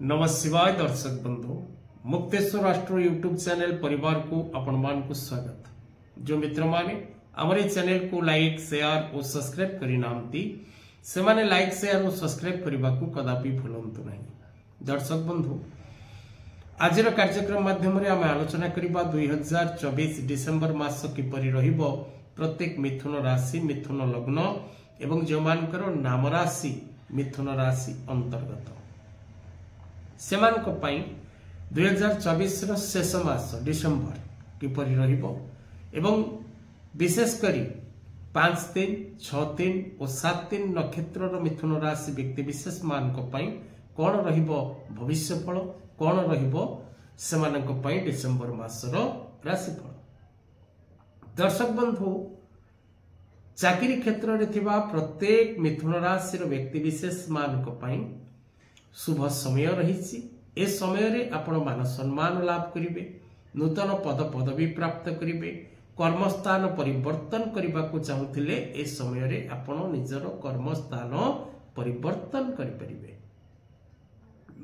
नमस्कार दर्शक बंधु मुक्तेश्वर राष्ट्र यूट्यूब चैनल परिवार को आपण मान को स्वागत। जो मित्र माने हमारे चैनल को लाइक शेयर और सब्सक्राइब करी नामती से माने लाइक शेयर और सब्सक्राइब करने को कदापि भूलंतु नहीं। दर्शक बंधु आज कार्यक्रम माध्यम आम आलोचना करबा 2024 डिसेम्बर मास किपरि रहिबो प्रत्येक मिथुन राशि मिथुन लग्न एवं जो मानकर नाम राशि मिथुन राशि अंतर्गत सेमानक पई 2024 रो शेष मास डिसेम्बर किपरि रहिबो एवं विशेष करी 5 दिन 6 दिन और 7 दिन नक्षत्र रो मिथुन राशि व्यक्ति विशेष मानक पई कोन रहिबो भविष्यफल कोन रहिबो सेमानक पई डिसेम्बर मास रो राशिफल। दर्शक बंधु चाकरी क्षेत्र रे थिबा प्रत्येक मिथुन राशि रो व्यक्ति विशेष मानक पई शुभ समय रही। ए समय रे आपण मान सम्मान लाभ करिवे, नूतन पद पदवी प्राप्त करिवे, कर्मस्थान परिवर्तन करबा को चाहुथिले ए समय रे आपण निजर कर्मस्थान परिवर्तन करि परिवे।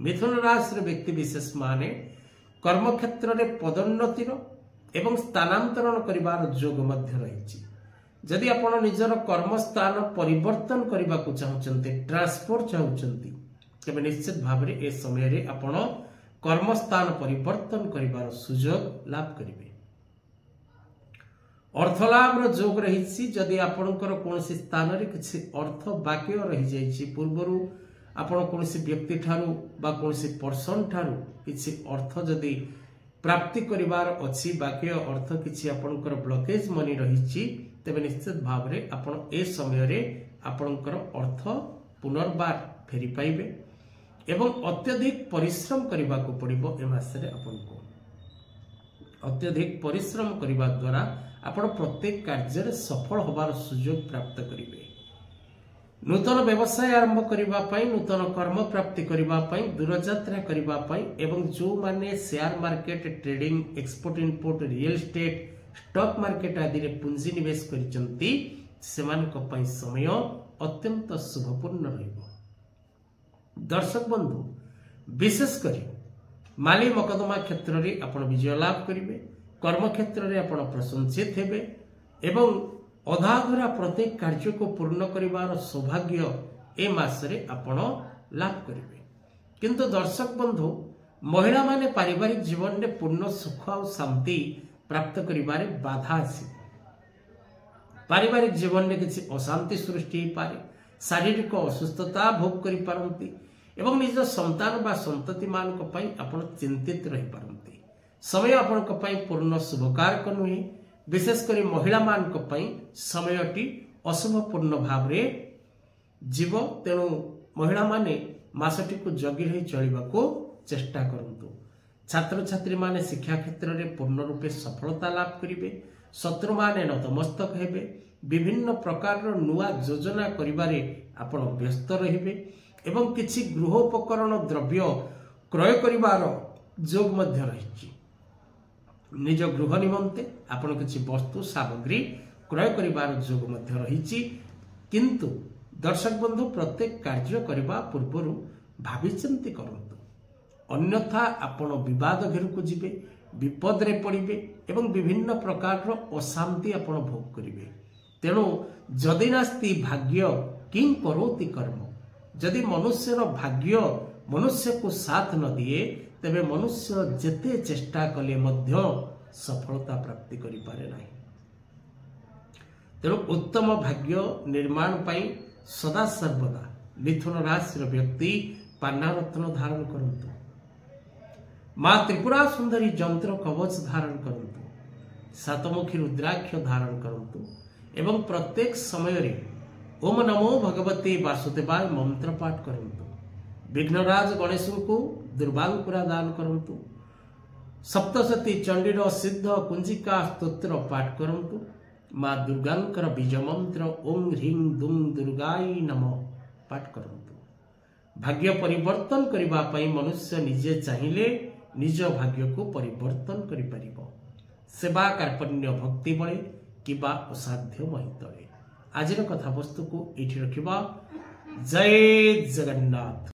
मिथुन राशि रे व्यक्ति विशेष माने कर्म क्षेत्र रे पदोन्नतिर एवं स्थानांतरण करिवार जोग मध्य रही। जदि आपण निजर कर्मस्थान परिवर्तन करबा को चाहुचंते ट्रांसफर चाहुचंती तेबे निश्चित भाव रे ए समय रे आपण कर्मस्थान परिवर्तन करिवार सुयोग लाभ करिवे। अर्थ लाभ रो जोग रही। जदि आपणकर कोनसी स्थान रे किछि अर्थ बाकी रही जाइछि पूर्वरु आपण कोनसी व्यक्ति ठारू बा कोनसी पर्सन ठारू किछि अर्थ जदि प्राप्ति करिवार अछि बाकी अर्थ किछि आपणकर ब्लॉकेज मनी रहिछि तेबे निश्चित भाव रे आपण ए समय रे आपणकर अर्थ पुनर्बार फेरी पाइबे एवं अत्यधिक परिश्रम करबा को पड़िबो। ए मासरे आपन को अत्यधिक परिश्रम करबा द्वारा आपण प्रत्येक कार्य रे सफल होबार सुयोग प्राप्त करिवे। नूतन व्यवसाय आरंभ करबा पई नूतन कर्म प्राप्ति करबा पई दूर यात्रा करबा पई एवं जो माने share market trading export import real estate stock market आदि रे पूंजी निवेश करिसंती सेमान को पई समय अत्यंत शुभपूर्ण रहिबो। दर्शक बंधु विशेष करी माली मकदमा क्षेत्र रे आपण विजय लाभ करिवे, कर्म क्षेत्र रे आपण प्रशंसित हेबे एवं अधाधुरा प्रत्येक कार्य को पूर्ण करिवार सौभाग्य ए मास रे आपण लाभ करिवे। किंतु दर्शक बंधु महिला माने पारिवारिक जीवन रे पूर्ण सुख और शांति प्राप्त करिवारे बाधा आसी पारिवारिक जीवन में किसी अशांति सृष्टि हो पारे, शारीरिक असुस्थता भोग करि पारंती एवं निज संतान बा संतति मान को पई आपण चिंतित रहि पारंती। समय आपण को पई पूर्ण शुभकारक नुहे। विशेष करी महिला मान को पई समयटी अशुभपूर्ण भाव रे जीव। तेणु महिला माने मासटी को जगी रही चलिबा को चेष्टा करंतु। छात्र छात्री माने शिक्षा क्षेत्र रे पूर्ण रूपे सफलता लाभ करिवे। शत्रु माने नतमस्तक हेबे। विभिन्न प्रकार नुआ योजना करिबारे आपण व्यस्त रहिबे एवं किछि गृहोपकरण द्रव्य क्रय करिबार जोग मध्य रहिछि। निज गृह निमंते आपण किछि वस्तु सामग्री क्रय करिबार जोग मध्य रहिछि। किंतु दर्शक बंधु प्रत्येक कार्य करिबा पूर्वरु भाबी चिंती करंतु, अन्यथा आपण विवाद घेर को जिबे, विपद रे पड़िबे एवं विभिन्न प्रकार अशांति आपण भोग करिवे। तेणु जदि नास्ति भाग्य किं करोति कर्म, जदि मनुष्यर भाग्य मनुष्य को साथ न दिए तेबे मनुष्य जेते चेष्टा कले मध्य सफलता प्राप्ति करि पारे नाही। तेणु उत्तम भाग्य निर्माण पाई सदा सर्वदा मिथुन राशि व्यक्ति पान्ना रत्न धारण करंतु, मां त्रिपुरा सुंदरी जंत्र कवच धारण करंतु, सातमुखी रुद्राक्ष धारण करंतु एवं प्रत्येक समय रे ओम नमो भगवते वासुदेवाय मंत्र पाठ करंतु। विघ्नराज गणेश को दुर्वांकुरा दान करंतु। सप्तशती चंडीर सिद्ध कुंजिका स्तोत्र पाठ करंतु। मां दुर्गांकर बीज मंत्र ओम ह्रीं दुं दुर्गाई नमः पाठ करंतु। भाग्य परिवर्तन करबा पई मनुष्य निजे चाहिए निज भाग्य को परिवर्तन करि परिबो। सेवा कार्पण्य भक्ति बळे किबा असाध्य महितळे। आजिर कथा वस्तु को एठी रखिबा। जय जगन्नाथ।